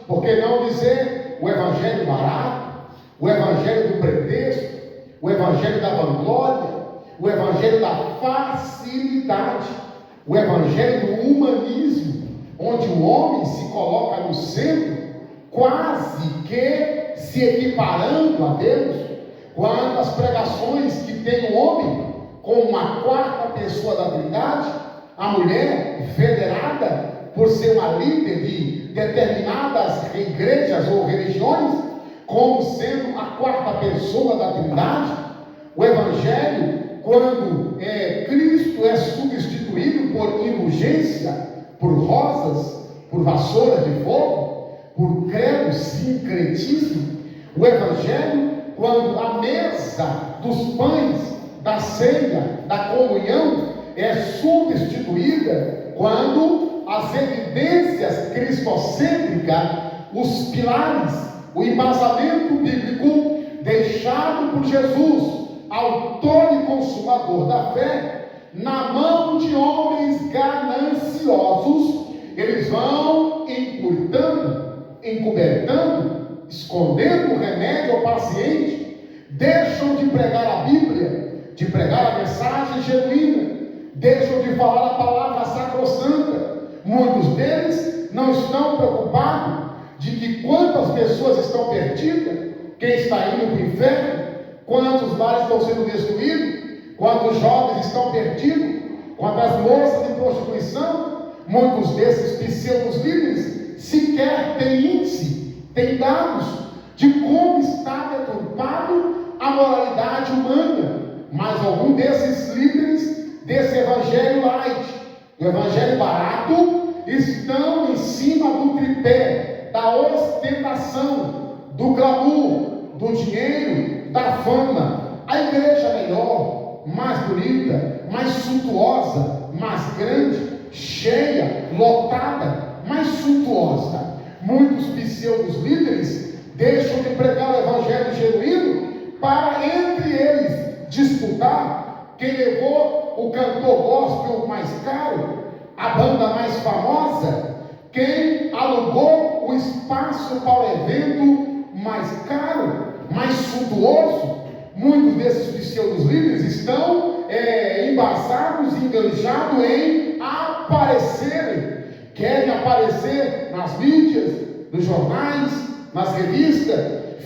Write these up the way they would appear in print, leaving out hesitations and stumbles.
Por que não dizer o evangelho barato, o evangelho do pretexto, o evangelho da vanglória, o evangelho da facilidade, o evangelho do humanismo, onde o homem se coloca no centro, quase que se equiparando a Deus, quando as pregações que tem o homem como uma quarta pessoa da Trindade, a mulher federada por ser uma líder de determinadas igrejas ou religiões, como sendo a quarta pessoa da Trindade, o evangelho, quando Cristo é substituído por indulgência, por rosas, por vassouras de fogo, por credo, sincretismo, o evangelho, quando a mesa dos pães, da ceia, da comunhão, é substituída, quando as evidências cristocêntricas, os pilares, o embasamento bíblico deixado por Jesus, autor e consumador da fé, na mão de homens gananciosos, eles vão encurtando, encobertando, escondendo o remédio ao paciente, deixam de pregar a Bíblia, de pregar a mensagem genuína, deixam de falar a palavra sacrossanta. Muitos deles não estão preocupados de que quantas pessoas estão perdidas, quem está indo para o inferno, quantos lares estão sendo destruídos, quantos jovens estão perdidos, quantas moças de prostituição. Muitos desses pseudos líderes sequer têm índice, têm dados de como está deturpado a moralidade humana. Mas algum desses líderes desse evangelho light, do evangelho barato, estão em cima do tripé da ostentação, do glamour, do dinheiro, da fama. A igreja melhor, mais bonita, mais suntuosa, mais grande, cheia, lotada, mais suntuosa. Muitos pseudos líderes deixam de pregar o evangelho genuíno para entre eles disputar quem levou o cantor gospel mais caro, a banda mais famosa, quem alugou o espaço para o evento mais caro, mais suntuoso. Muitos desses pseudos líderes estão embasados e enganchados em aparecerem, querem aparecer nas mídias, nos jornais, nas revistas,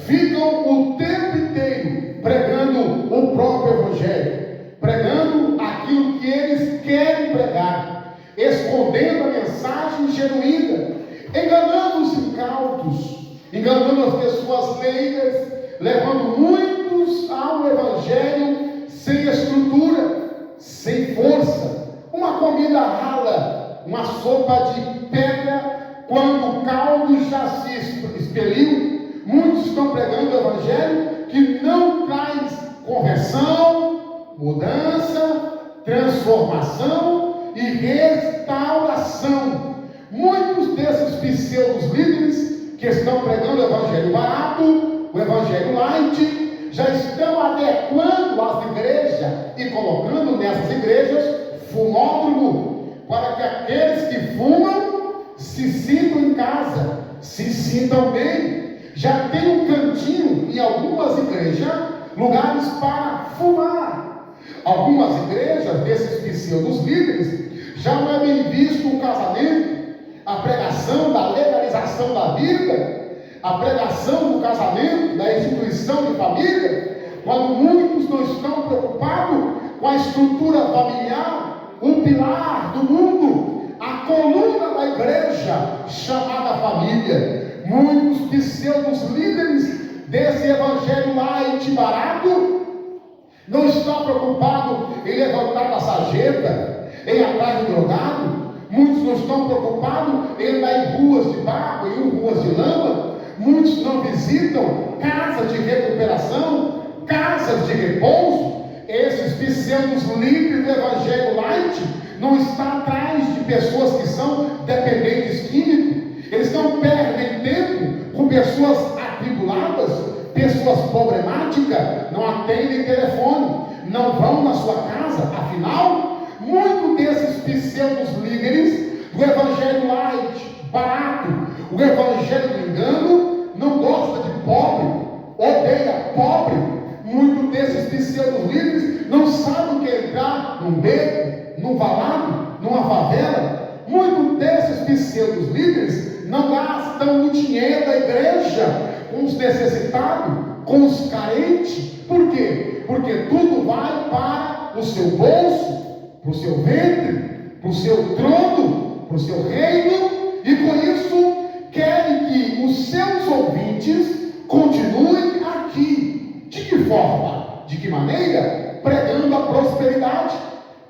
ficam o tempo inteiro pregando o próprio evangelho, pregando aquilo que eles querem pregar, escondendo a mensagem genuína, enganando os incautos, enganando as pessoas leigas, levando muitos ao evangelho sem estrutura, sem força, uma comida rala, uma sopa de pedra, quando o caldo já se expeliu. Muitos estão pregando o evangelho que não traz conversão, mudança, transformação e restauração. Muitos desses pseudos líderes que estão pregando o evangelho barato, o evangelho light, já estão adequando as igrejas e colocando nessas igrejas fumódromo, para que aqueles que fumam se sintam em casa, se sintam bem. Já tem um cantinho em algumas igrejas, lugares para fumar. Algumas igrejas desses pseudos líderes já não é bem visto o casamento, a pregação da legalização da vida, a pregação do casamento, da instituição de família, quando muitos não estão preocupados com a estrutura familiar, o pilar do mundo, a coluna da igreja chamada família. Muitos pseudos líderes desse evangelho light barato não estão preocupados em levantar a sarjeta, em ir atrás do drogado. Muitos não estão preocupados em andar em ruas de barro, em ruas de lama. Muitos não visitam casas de recuperação, casas de repouso. Esses pseudos líderes do evangelho light não estão atrás de pessoas que são dependentes químicos. Eles não perdem tempo com pessoas atribuladas, pessoas problemáticas, não atendem telefone, não vão na sua casa. Afinal, muitos desses pseudos líderes do evangelho light, barato, O evangelho do engano não gosta de pobre, odeia pobre. Muitos desses pseudos líderes não sabem o que é entrar num beco, num valado, numa favela. Muitos desses pseudos líderes não gastam o dinheiro da igreja com os necessitados, com os carentes. Por quê? Porque tudo vai para o seu bolso, para o seu ventre, para o seu trono, para o seu reino, e com isso querem que os seus ouvintes continuem aqui. De que forma? De que maneira? Pregando a prosperidade,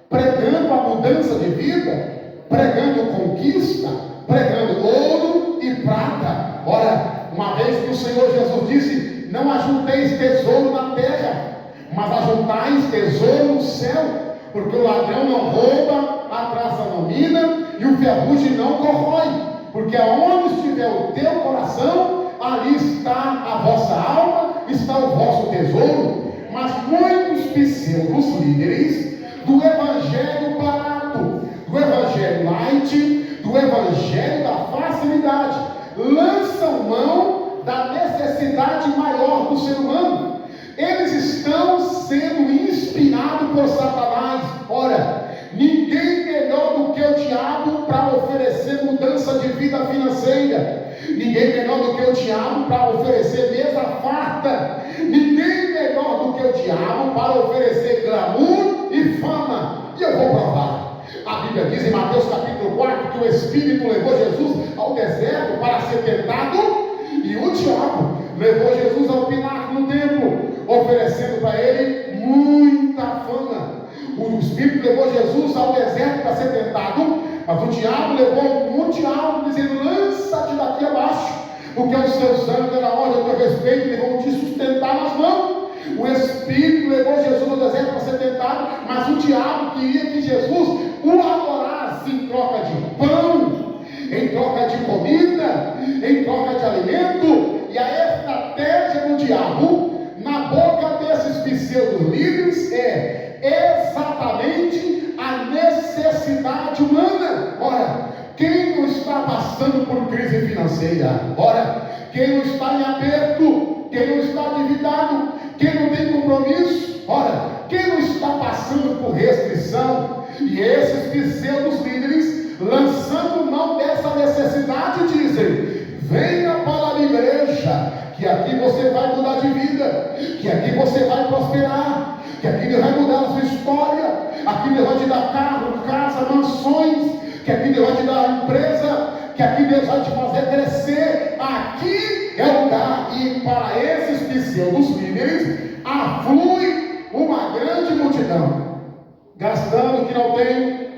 pregando a mudança de vida, pregando conquista, pregando ouro e prata. Ora, uma vez que o Senhor Jesus disse: não ajunteis tesouro na terra, mas ajuntais tesouro no céu, porque o ladrão não rouba, a traça não mina e o ferrugem não corrói, porque aonde estiver o teu coração, ali está a vossa alma, está o vosso tesouro. Mas muitos pseudos líderes do evangelho barato, do evangelho light, do evangelho da facilidade, lançam mão da necessidade maior do ser humano. Eles estão sendo inspirados por Satanás. Ora, ninguém melhor do que o diabo para oferecer mudança de vida financeira. Ninguém melhor do que o diabo para oferecer mesa farta. Ninguém melhor do que o diabo para oferecer glamour e fama. E eu vou provar. A Bíblia diz em Mateus capítulo 4 que o Espírito levou Jesus ao deserto para ser tentado, e o diabo levou Jesus ao pináculo no templo, oferecendo para ele muita fama. O Espírito levou Jesus ao deserto para ser tentado, mas o diabo levou um monte alto, dizendo: lança-te daqui abaixo, porque os seus anjos na ordem ao teu respeito e vão te sustentar nas mãos. O Espírito levou Jesus ao deserto para ser tentado, mas o diabo queria que Jesus o adorasse em troca de pão, em troca de comida, em troca de alimento. E a estratégia do diabo na boca desses pseudos líderes é exatamente a necessidade humana. Ora, quem não está passando por crise financeira? Ora, quem não está em aperto? Quem não está endividado? Quem não tem compromisso? Ora, quem não está passando por restrição? E esses pseudos líderes, lançando mão dessa necessidade, dizem: venha para a igreja, que aqui você vai mudar de vida, que aqui você vai prosperar, que aqui Deus vai mudar a sua história, aqui Deus vai te dar carro, casa, mansões, que aqui Deus vai te dar empresa, que aqui Deus vai te fazer crescer. Aqui é o lugar. E para esses pseudos líderes aflui uma grande multidão, gastando o que não tem,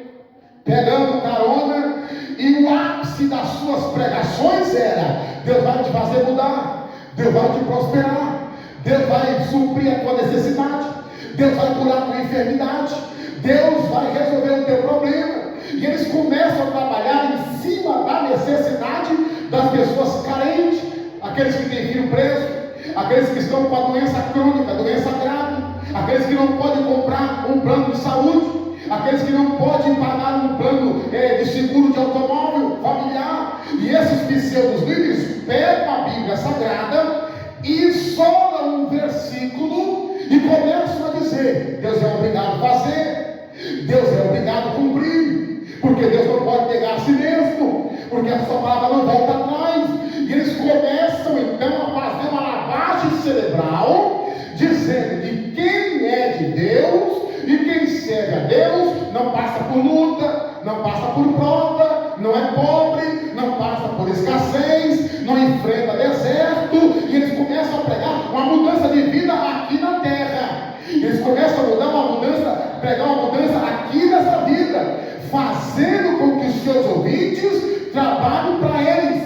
pegando carona, e o ápice das suas pregações era: Deus vai te fazer mudar, Deus vai te prosperar, Deus vai suprir a tua necessidade, Deus vai curar a tua enfermidade, Deus vai resolver o teu problema. E eles começam a trabalhar em cima da necessidade das pessoas carentes, aqueles que têm filho preso, aqueles que estão com a doença crônica, doença grave, aqueles que não podem comprar um plano de saúde, aqueles que não podem pagar um plano de seguro de automóvel familiar. E esses pseudos líderes pegam a Bíblia Sagrada, isolam um versículo e começam a dizer: Deus é obrigado a fazer, Deus é obrigado a cumprir, porque Deus não pode negar a si mesmo, porque a sua palavra não volta atrás. E eles começam então a fazer uma lavagem cerebral, dizendo que quem é de Deus e quem serve a Deus não passa por luta, não passa por prova, não é pobre, não passa por escassez, não enfrenta deserto. E eles começam a pregar uma mudança de vida aqui na terra. Eles começam a mudar uma mudança, pregar uma mudança aqui nessa vida, fazendo com que os seus ouvintes trabalhem para eles,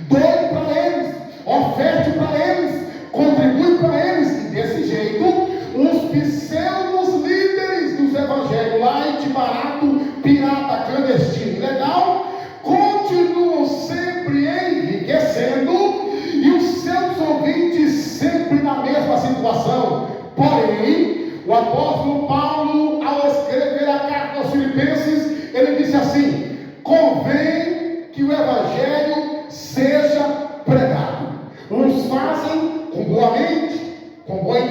doem para eles, oferte para eles, contribui para eles. E desse jeito, os pseudos líderes dos evangelhos light, barato, pirata, clandestino e legal continuam sempre enriquecendo, e os seus ouvintes sempre na mesma situação. Porém, o apóstolo Paulo, ao escrever a carta aos Filipenses, ele disse assim: convém que o evangelho seja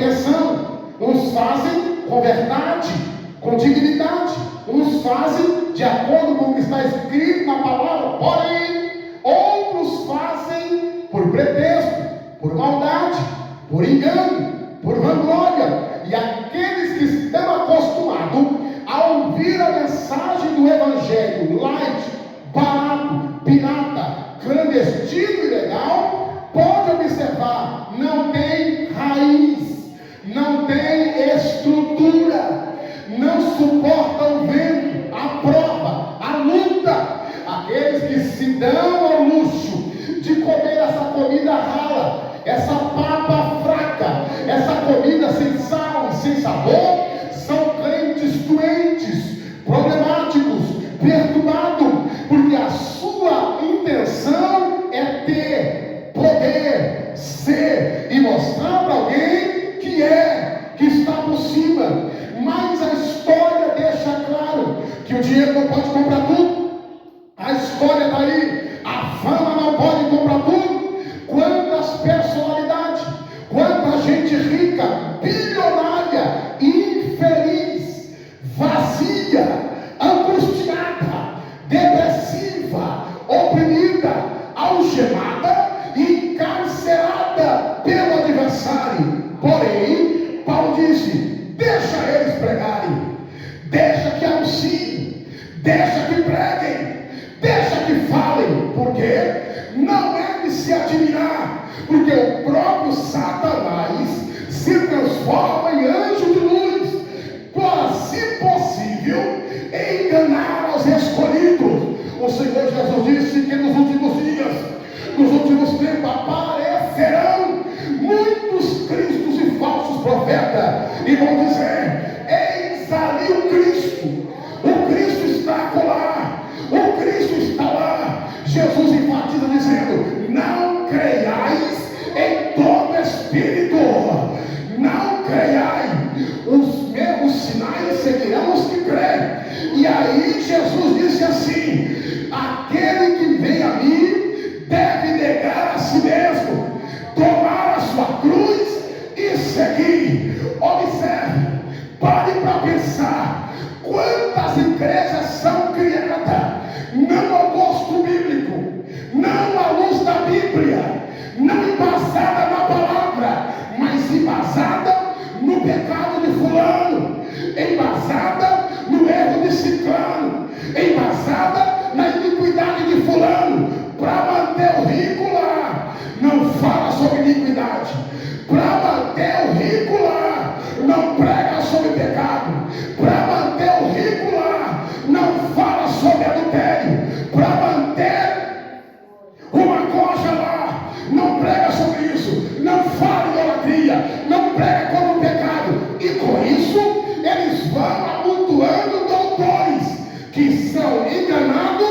intenção, uns fazem com verdade, com dignidade, uns fazem de acordo com o que está escrito na palavra, porém, outros fazem por pretexto, por maldade, por engano, por vanglória. E aqueles que estão acostumados a ouvir a mensagem do Evangelho light, barato, pirata, clandestino e legal, pode observar, não tem raiz, não tem estrutura, não suporta o vento, a prova, a luta. Aqueles que se dão ao luxo de comer essa comida rala, essa papa fraca, essa comida sem sal e sem sabor, são crentes doentes, problemáticos, perturbados, porque a sua intenção é ter, poder, ser e mostrar para alguém que está por cima. Mas a história deixa claro que o dinheiro não pode comprar tudo. A história está aí, a fama não pode comprar tudo. Quantas personalidades, quanta gente rica, bilionária, infeliz, vazia, angustiada, depressiva, oprimida, algemada e encarcerada pelo adversário. Porém, Paulo disse: deixa eles pregarem, deixa que anunciem, deixa que preguem, deixa que falem, porque não é de se admirar, porque o próprio Satanás se transforma em anjo de luz, para, se possível, enganar os escolhidos. O Senhor Jesus disse que nos últimos dias, nos últimos tempos, aparecerão muitos cristos e falsos profetas, e vão dizer: eis ali o Cristo está acolá, o Cristo está lá. Jesus enfatiza dizendo: não creiais em todo espírito, não creiai, os mesmos sinais seguirão os que creem. E aí Jesus disse assim: aquele que vem a mim deve negar a si mesmo, tomar a sua cruz e seguir. Observe, pare para pensar, quantas igrejas são criadas não ao gosto bíblico, não à luz da Bíblia, não embasada na palavra, mas embasada no pecado de fulano, embasada no erro de ciclano, embasada na iniquidade de fulano, para manter o rico lá. Não fala sobre iniquidade, para manter o rico lá. Não prega sobre pecado, para manter o rico lá. Não fala sobre adultério, para manter uma coxa lá. Não prega sobre isso, não fala idolatria, não prega contra o pecado. E com isso eles vão amontoando doutores que são enganando,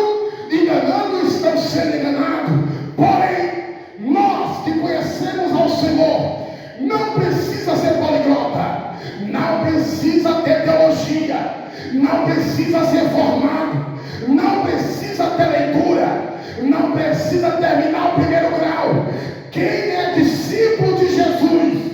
estão sendo enganados. Porém, nós que conhecemos ao Senhor, não precisa ser poliglota, não precisa ter teologia, não precisa ser formado, não precisa ter leitura, não precisa terminar o primeiro grau. Quem é discípulo de Jesus,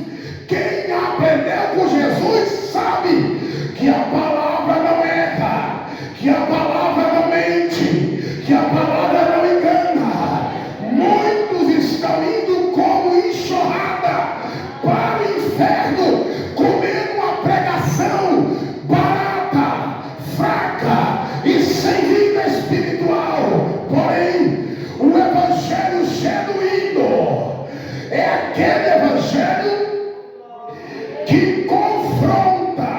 quem aprendeu com Jesus, sabe que a palavra não erra, que a palavra não mente, que a palavra não engana. Muitos estão indo como enxurrada para o inferno, comendo uma pregação barata, fraca e sem vida espiritual. Porém, o evangelho genuíno é aquele evangelho que confronta,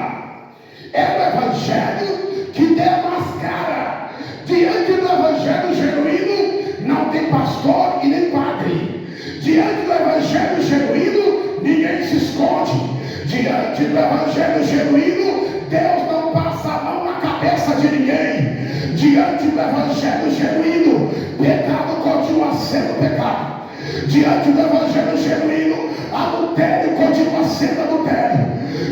é o evangelho que demascara. Diante do evangelho genuíno não tem pastor e nem padre. Diante do evangelho genuíno ninguém se esconde. Diante do evangelho genuíno, Deus não passa a mão na cabeça de ninguém. Diante do evangelho genuíno, pecado continua sendo pecado. Diante do evangelho genuíno, adultério continua sendo adultério.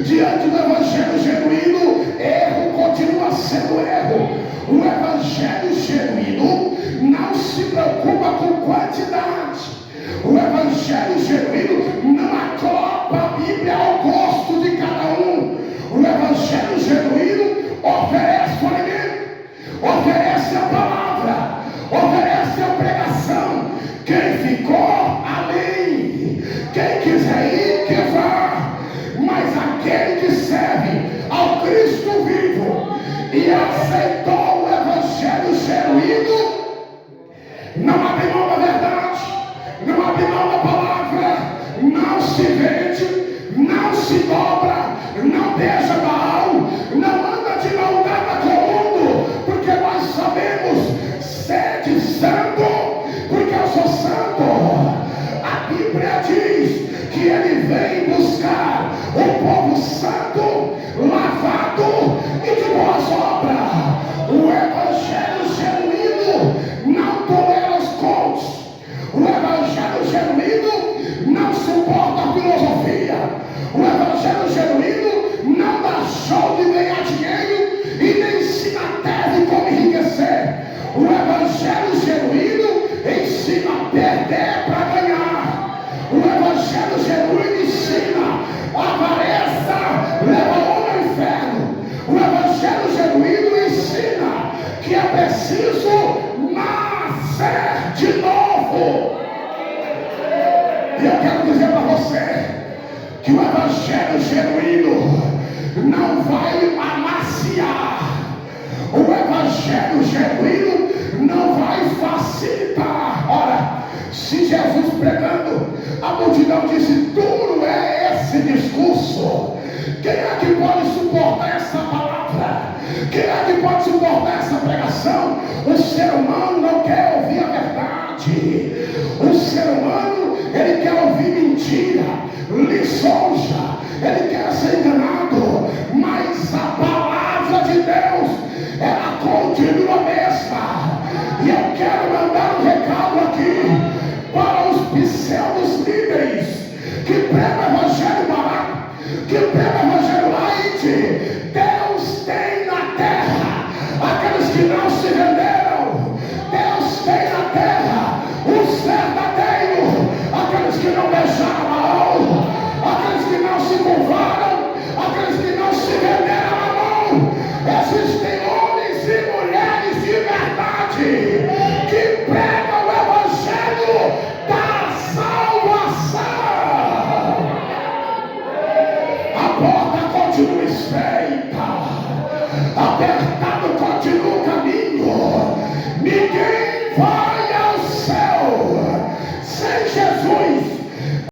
Diante do evangelho genuíno, erro continua sendo erro. O evangelho genuíno não se preocupa com quantidade. O evangelho genuíno não acopla a Bíblia ao gosto evangelho genuíno oferece o alimento, oferece a palavra, oferece a pregação. Quem ficou, amém. Quem quiser ir, que vá. Mas aquele que serve ao Cristo vivo e aceitou o evangelho genuíno, não abre mão da verdade, não abre mão da palavra, não se vende, não se dobra, não beija Baal, não anda de mão dada com o mundo, porque nós sabemos, sede santo, porque eu sou santo. A Bíblia diz que ele vem buscar o povo santo, lavado e de boas obras. O evangelho genuíno não tolera os contos. O evangelho genuíno não suporta a filosofia. O evangelho genuíno não dá show de ganhar dinheiro e nem ensina a tese como enriquecer. O evangelho genuíno ensina a perder para ganhar. O evangelho genuíno ensina a avareza leva o homem ao inferno. O evangelho genuíno ensina que é preciso nascer de novo. E eu quero dizer para você que o evangelho genuíno não vai amaciar. O evangelho genuíno não vai facilitar. Ora, se Jesus pregando, a multidão disse: duro é esse discurso. Quem é que pode suportar essa palavra? Quem é que pode suportar essa pregação? O ser humano não quer ouvir a verdade. O ser humano, ele quer ouvir mentira, lisonja, ele quer ser enganado. Mas a palavra de Deus, ela continua a mesma. E eu quero mandar um recado aqui para os pseudos líderes que pregam o evangelho barato, que pregam o evangelho